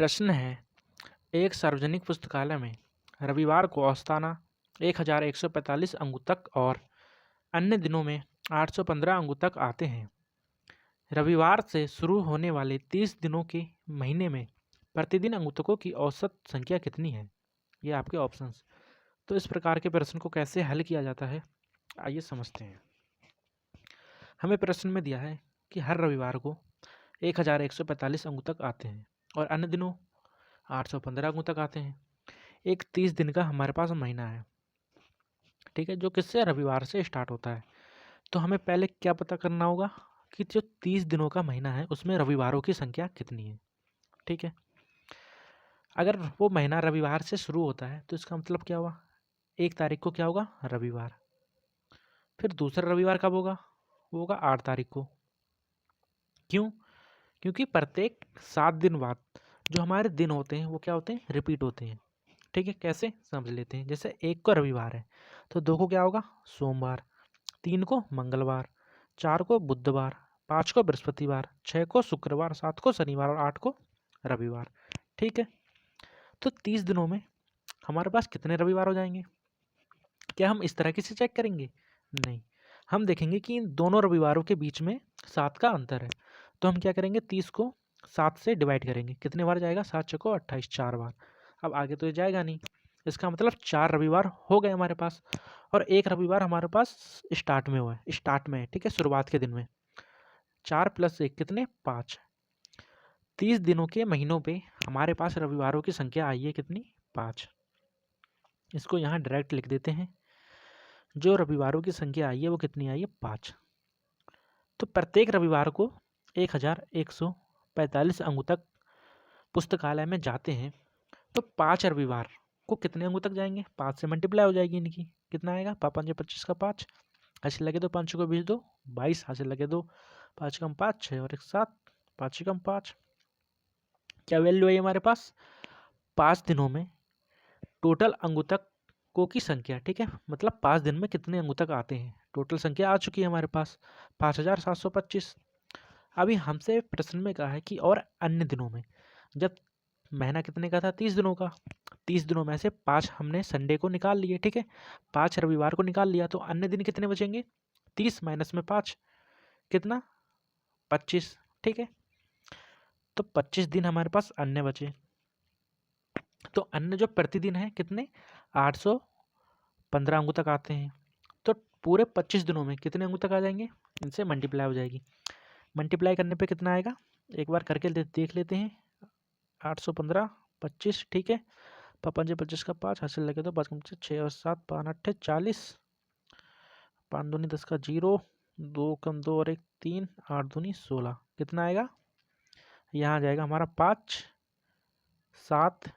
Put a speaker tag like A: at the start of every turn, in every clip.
A: प्रश्न है, एक सार्वजनिक पुस्तकालय में रविवार को औसताना 1145 अंक और अन्य दिनों में 815 अंक आते हैं। रविवार से शुरू होने वाले 30 दिनों के महीने में प्रतिदिन अंगुतकों की औसत संख्या कितनी है? ये आपके ऑप्शंस। तो इस प्रकार के प्रश्न को कैसे हल किया जाता है, आइए समझते हैं। हमें प्रश्न में दिया है कि हर रविवार को 1145 अंक आते हैं और अन्य दिनों 815 अंक आते हैं। एक 30 दिन का हमारे पास महीना है, ठीक है, जो किससे रविवार से स्टार्ट होता है। तो हमें पहले क्या पता करना होगा कि जो 30 दिनों का महीना है उसमें रविवारों की संख्या कितनी है। ठीक है, अगर वो महीना रविवार से शुरू होता है तो इसका मतलब क्या हुआ, 1 तारीख को क्या होगा, रविवार। फिर दूसरा रविवार कब होगा, वो होगा 8 तारीख को। क्यों? क्योंकि प्रत्येक 7 दिन बाद जो हमारे दिन होते हैं वो क्या होते हैं, रिपीट होते हैं। ठीक है, कैसे समझ लेते हैं। जैसे 1 को रविवार है तो 2 को क्या होगा, सोमवार, 3 को मंगलवार, 4 को बुधवार, 5 को बृहस्पतिवार, 6 को शुक्रवार, 7 को शनिवार और 8 को रविवार। ठीक है, तो 30 दिनों में हमारे पास कितने रविवार हो जाएंगे? क्या हम इस तरह से चेक करेंगे? नहीं, हम देखेंगे कि इन दोनों रविवारों के बीच में 7 का अंतर है। तो हम क्या करेंगे, 30 को 7 से डिवाइड करेंगे। कितने बार जाएगा, 7 चौको 28, 4 बार। अब आगे तो ये जाएगा नहीं, इसका मतलब 4 रविवार हो गए हमारे पास और 1 रविवार हमारे पास स्टार्ट में हुआ है, स्टार्ट में है। ठीक है, शुरुआत के दिन में 4 + 1 कितने, 5। 30 दिनों के महीनों पे हमारे पास रविवारों की संख्या आई है कितनी, 5। इसको यहाँ डायरेक्ट लिख देते हैं। जो रविवारों की संख्या आई है वो कितनी आई है, 5। तो प्रत्येक रविवार को 1145 अंक तक पुस्तकालय में जाते हैं। तो 5 रविवार को कितने अंक तक जाएंगे, 5 से मल्टीप्लाई हो जाएगी इनकी। कितना आएगा, 5 × 25 का 5, ऐसे लगे तो 5 को 20 दो 22, ऐसे लगे दो 5 कम 5 6 और 1 7, 5 कम 5। क्या वैल्यू है हमारे पास, 5 दिनों में टोटल अंगुतकों की संख्या। ठीक है, मतलब 5 दिन में कितने अंगुतक आते हैं, टोटल संख्या आ चुकी है हमारे पास 5725। अभी हमसे प्रश्न में कहा है कि और अन्य दिनों में, जब महीना कितने का था, 30 दिनों का, 30 दिनों में से 5 हमने संडे को निकाल लिए। ठीक है, 5 रविवार को निकाल लिया, तो अन्य दिन कितने बचेंगे, 30 माइनस में 5 कितना, 25। ठीक है, तो 25 दिन हमारे पास अन्य बचे। तो अन्य जो प्रतिदिन है कितने, 815 अंक तक आते हैं। तो पूरे 25 दिनों में कितने अंक तक आ जाएंगे, इनसे मल्टीप्लाई हो जाएगी। मल्टीप्लाई करने पे कितना आएगा, एक बार करके देख लेते हैं। 815 25, ठीक है, 5 × 25 का 5, हासिल लगे तो 5 कम 6 और 7, 5 8 40, 5 दूनी 10 का 0, 2 कम 2 और 1 3, 8 दूनी 16। कितना आएगा, यहाँ जाएगा हमारा 5 7,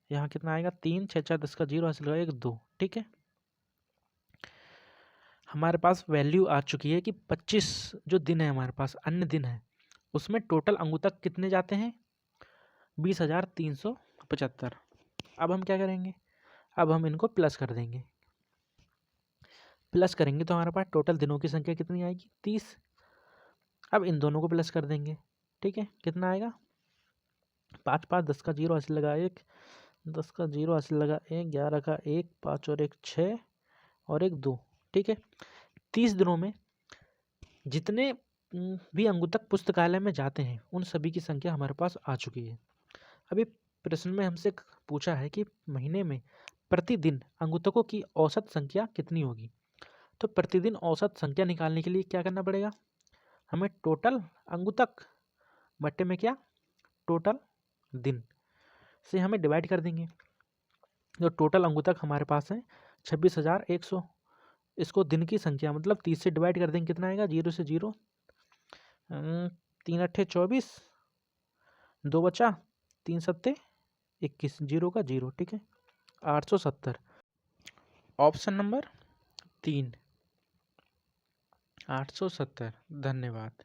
A: यहाँ कितना आएगा 3 6 4 10 का 0, हासिल लगा 1 2। ठीक है, हमारे पास वैल्यू आ चुकी है कि 25 जो दिन है हमारे पास, अन्य दिन है, उसमें टोटल अंगुतक कितने जाते हैं, 20,375। अब हम क्या करेंगे, अब हम इनको प्लस कर देंगे। प्लस करेंगे तो हमारे पास टोटल दिनों की संख्या कितनी आएगी, 30। अब इन दोनों को प्लस कर देंगे। ठीक है, कितना आएगा, 5 5 10 का 0, हासिल लगा 1, 10 का 0, हासिल लगा 1, 11 का 1, 5 और 1 6 और 1 2। ठीक है, 30 दिनों में जितने भी अंगुतक पुस्तकालय में जाते हैं उन सभी की संख्या हमारे पास आ चुकी है। अभी प्रश्न में हमसे पूछा है कि महीने में प्रतिदिन अंगुतकों की औसत संख्या कितनी होगी। तो प्रतिदिन औसत संख्या निकालने के लिए क्या करना पड़ेगा, हमें टोटल अंगुतक बट्टे में क्या, टोटल दिन से हमें डिवाइड कर देंगे। जो टोटल अंगुतक हमारे पास है 26,100, इसको दिन की संख्या मतलब 30 से डिवाइड कर देंगे। कितना आएगा, 0 से 0, 3 8 24, 2 बचा, 3 7 21, 0 का 0। ठीक है, 870, ऑप्शन नंबर 3, 870। धन्यवाद।